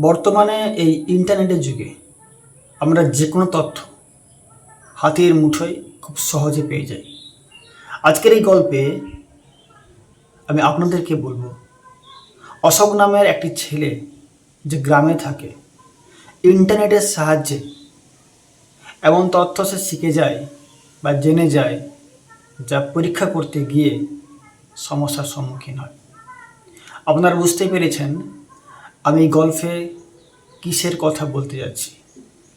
বর্তমানে এই ইন্টারনেটের যুগে আমরা যে কোনো তথ্য হাতের মুঠোয় খুব সহজে পেয়ে যাই। আজকের এই গল্পে আমি আপনাদেরকে বলবো অশোক নামের একটি ছেলে যে গ্রামে থাকে, ইন্টারনেটের সাহায্যে এমন তথ্য সে শিখে যায় বা জেনে যায় যা পরীক্ষা করতে গিয়ে সমস্যার সম্মুখীন হয়। আপনারা বুঝতেই পেরেছেন আমি এই গল্পে কিসের কথা বলতে যাচ্ছি।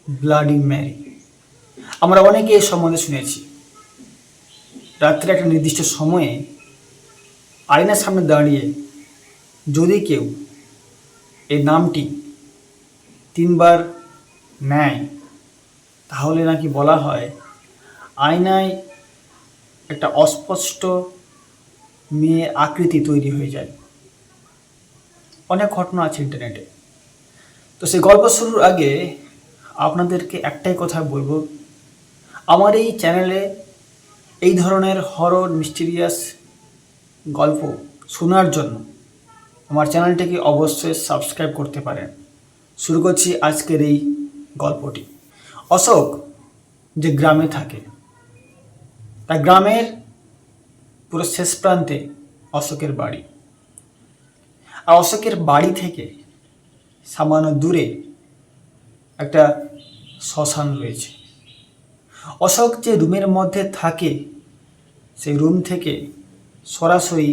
Bloody Mary. আমরা অনেকে এই সম্বন্ধে শুনেছি। রাত্রে একটা নির্দিষ্ট সময়ে আয়নার সামনে দাঁড়িয়ে যদি কেউ এই নামটি 3বার নেয় তাহলে নাকি বলা হয় আয়নায় একটা অস্পষ্ট মেয়ের আকৃতি তৈরি হয়ে যায়। অনেক ঘটনা আছে ইন্টারনেটে। তো সেই গল্প শুরুর আগে আপনাদেরকে একটাই কথা বলবো, আমার এই চ্যানেলে এই ধরনের হরর মিস্টিরিয়াস গল্প শোনার জন্য আমার চ্যানেলটিকে অবশ্যই সাবস্ক্রাইব করতে পারেন। শুরু করছি আজকের এই গল্পটি। অশোক যে গ্রামে থাকে, তার গ্রামের পুরো শেষ প্রান্তে অশোকের বাড়ি। আর অশোকের বাড়ি থেকে সামান্য দূরে একটা শ্মশান রয়েছে। অশোক যে রুমের মধ্যে থাকে সেই রুম থেকে সরাসরি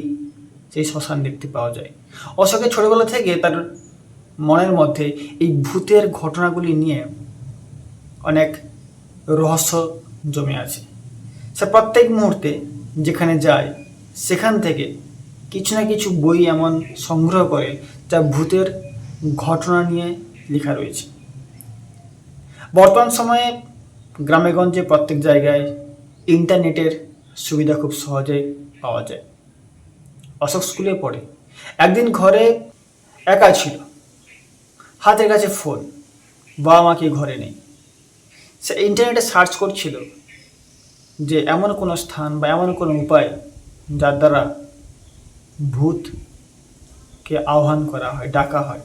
সেই শ্মশান দেখতে পাওয়া যায়। অশোকের ছোটবেলা থেকে তার মনের মধ্যে এই ভূতের ঘটনাগুলি নিয়ে অনেক রহস্য জমে আছে। সে প্রত্যেক মুহূর্তে যেখানে যায় সেখান থেকে কিছু না কিছু বই এমন সংগ্রহ করে যা ভূতের ঘটনা নিয়ে লেখা রয়েছে। বর্তমান সময়ে গ্রামেগঞ্জে প্রত্যেক জায়গায় ইন্টারনেটের সুবিধা খুব সহজে পাওয়া যায়। অশোক স্কুলে পড়ে। একদিন ঘরে একা ছিল, হাতের কাছে ফোন, বাবা মা কি ঘরে নেই। সে ইন্টারনেটে সার্চ করছিল যে এমন কোনো স্থান বা এমন কোনো উপায় যার দ্বারা ভূতকে আহ্বান করা হয়, ডাকা হয়।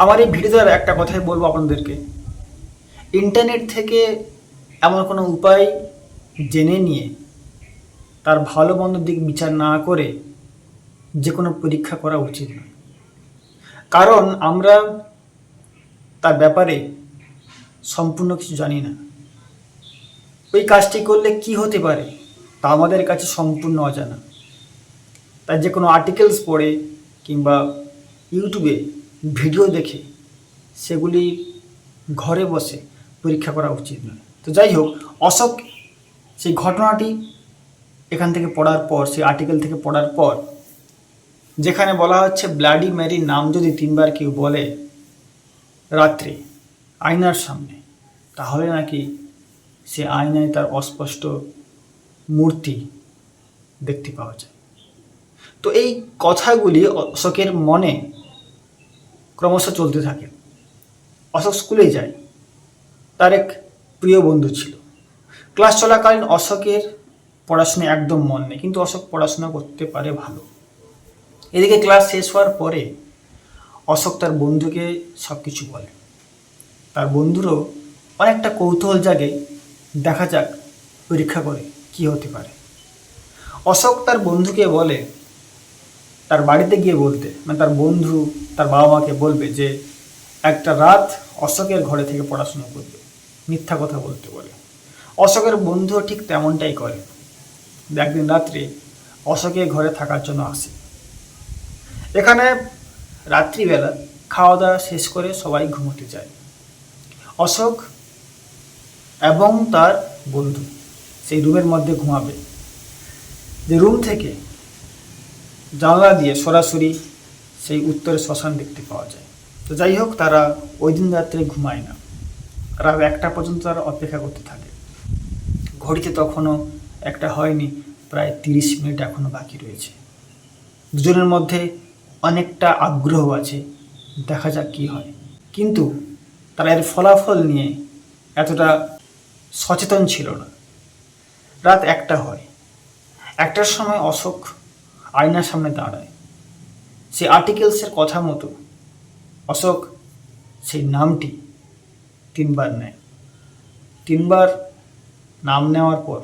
আমার এই ভিডিওতে একটা কথাই বলবো আপনাদেরকে, ইন্টারনেট থেকে এমন কোনো উপায় জেনে নিয়ে তার ভালো মন্দ দিক বিচার না করে যে কোনো পরীক্ষা করা উচিত নয়। কারণ আমরা তার ব্যাপারে সম্পূর্ণ কিছু জানি না। ওই কাজটি করলে কি হতে পারে তা আমাদের কাছে সম্পূর্ণ অজানা। তাই যে কোনো আর্টিকেলস পড়ে কিংবা ইউটিউবে ভিডিও দেখে সেগুলি ঘরে বসে পরীক্ষা করা উচিত নয়। তো যাই হোক, অশোক সেই ঘটনাটি এখান থেকে পড়ার পর, সেই আর্টিকেল থেকে পড়ার পর, যেখানে বলা হচ্ছে ব্লাডি ম্যারির নাম যদি 3বার কেউ বলে রাত্রে আয়নার সামনে, তাহলে নাকি সে আয়নায় তার অস্পষ্ট মূর্তি দেখতে পাওয়া যায়। তো এই কথাগুলি অশোকের মনে ক্রমশ চলতে থাকে। অশোক স্কুলে যায়। তার এক প্রিয় বন্ধু ছিল। ক্লাস চলাকালীন অশোকের পড়াশোনায় একদম মন নেই, কিন্তু অশোক পড়াশোনা করতে পারে ভালো। এদিকে ক্লাস শেষ হওয়ার পরে অশোক তার বন্ধুকে সব কিছু বলে। তার বন্ধুরও অনেকটা কৌতূহল জাগে, দেখা যাক পরীক্ষা করে কি হতে পারে। অশোক তার বন্ধুকে বলে তার বাড়িতে গিয়ে বলতে, মানে তার বন্ধু তার বাবা মাকে বলবে যে একটা রাত অশোকের ঘরে থেকে পড়াশোনা করবে, মিথ্যা কথা বলতে বলে। অশোকের বন্ধুও ঠিক তেমনটাই করে। একদিন রাত্রে অশোকের ঘরে থাকার জন্য আসে। এখানে রাত্রিবেলা খাওয়া দাওয়া শেষ করে সবাই ঘুমোতে যায়। অশোক এবং তার বন্ধু সেই রুমের মধ্যে ঘুমাবে, যে রুম থেকে জানলা দিয়ে সরাসরি সেই উত্তরের শ্মশান দেখতে পাওয়া যায়। তো যাই হোক, তারা ওই দিন রাত্রে ঘুমায় না। রাত 1টা পর্যন্ত তারা অপেক্ষা করতে থাকে। ঘড়িতে তখনও 1টা হয়নি, প্রায় 30 মিনিট এখনও বাকি রয়েছে। দুজনের মধ্যে অনেকটা আগ্রহ আছে, দেখা যাক কী হয়। কিন্তু তারা এর ফলাফল নিয়ে এতটা সচেতন ছিল না। রাত 1টা হয়। 1টার সময় অশোক আয়নার সামনে দাঁড়ায়। সে আর্টিকেলসের কথা মতো অশোক সেই নামটি 3বার নেয়। 3বার নাম নেওয়ার পর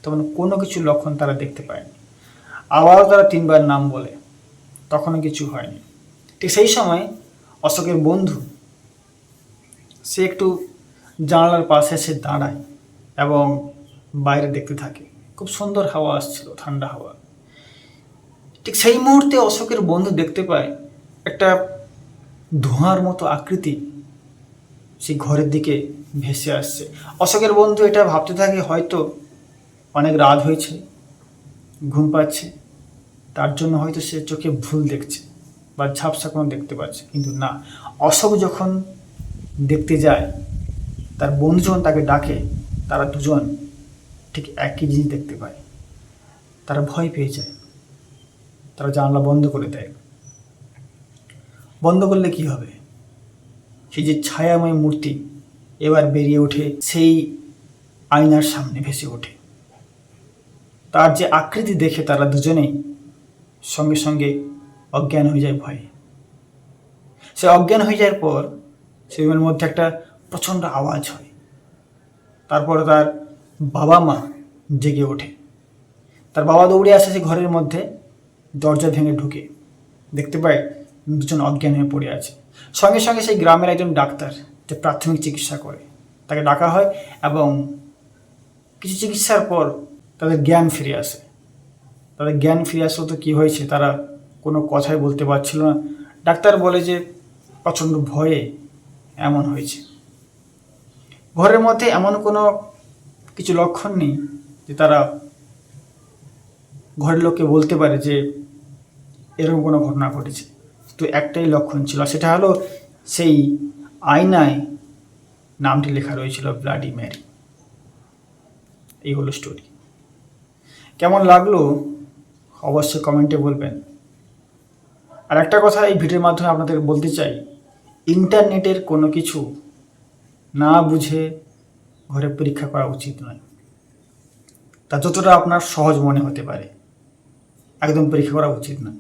তখন কোনো কিছু লক্ষণ তারা দেখতে পায়নি। আবারও তারা 3বার নাম বলে, তখনও কিছু হয়নি। ঠিক সেই সময় অশোকের বন্ধু সে একটু জানালার পাশে এসে দাঁড়ায় এবং বাইরে দেখতে থাকে। খুব সুন্দর হাওয়া আসছিল, ঠান্ডা হাওয়া। ঠিক সেই মুহূর্তে অশোকের বন্ধু দেখতে পায় একটা ধোঁয়ার মতো আকৃতি সেই ঘরের দিকে ভেসে আসছে। অশোকের বন্ধু এটা ভাবতে থাকে হয়তো অনেক রাত হয়েছে, ঘুম পাচ্ছে, তার জন্য হয়তো সে চোখে ভুল দেখছে বা ঝাপসা কোনো দেখতে পাচ্ছে। কিন্তু না, অশোক যখন দেখতে যায়, তার বন্ধু যখন তাকে ডাকে, তারা দুজন ঠিক একই জিনিস দেখতে পায়। তারা ভয় পেয়ে যায়, তারা জানলা বন্ধ করে দেয়। বন্ধ করলে কি হবে? সেই যে ছায়াময় মূর্তি এবার বেরিয়ে ওঠে সেই আয়নার সামনে, ভেসে ওঠে। তার যে আকৃতি দেখে তারা দুজনেই সঙ্গে সঙ্গে অজ্ঞান হয়ে যায় ভয়ে। সে অজ্ঞান হয়ে যাওয়ার পর সেই রুমের মধ্যে একটা প্রচণ্ড আওয়াজ হয়। তারপরে তার বাবা মা জেগে ওঠে। তার বাবা দৌড়ে আসে সে ঘরের মধ্যে, দরজা ভেঙে ঢুকে দেখতে পায় দুজন অজ্ঞান হয়ে পড়ে আছে। সঙ্গে সঙ্গে সেই গ্রামের একজন ডাক্তার যে প্রাথমিক চিকিৎসা করে তাকে ডাকা হয় এবং কিছু চিকিৎসার পর তাদের জ্ঞান ফিরে আসে। তাদের জ্ঞান ফিরে আসলে তো কী হয়েছে তারা কোনো কথাই বলতে পারছিল না। ডাক্তার বলে যে প্রচণ্ড ভয়ে এমন হয়েছে। ঘরের মধ্যে এমন কোনো কিছু লক্ষণ নেই যে তারা ঘরের লোককে বলতে পারে যে এরকম কোনো ঘটনা ঘটেছে। তো একটাই লক্ষণ ছিল, সেটা হলো সেই আয়নায় নামটি লেখা রয়েছিল ব্লাডি ম্যারি। এই হলো স্টোরি। কেমন লাগলো অবশ্যই কমেন্টে বলবেন। আর একটা কথা এই ভিডিওর মাধ্যমে আপনাদের বলতে চাই, ইন্টারনেটের কোনো কিছু না বুঝে ঘরে পরীক্ষা করা উচিত নয়। তা যতটা আপনার সহজ মনে হতে পারে একদম পরীক্ষা করা উচিত নয়।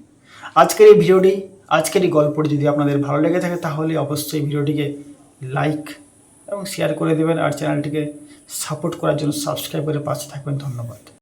আজকের এই গল্পটি যদি আপনাদের ভালো লেগে থাকে তাহলে অবশ্যই ভিডিওটিকে লাইক এবং শেয়ার করে দেবেন, আর চ্যানেলটিকে সাপোর্ট করার জন্য সাবস্ক্রাইব করে পাশে থাকবেন। ধন্যবাদ।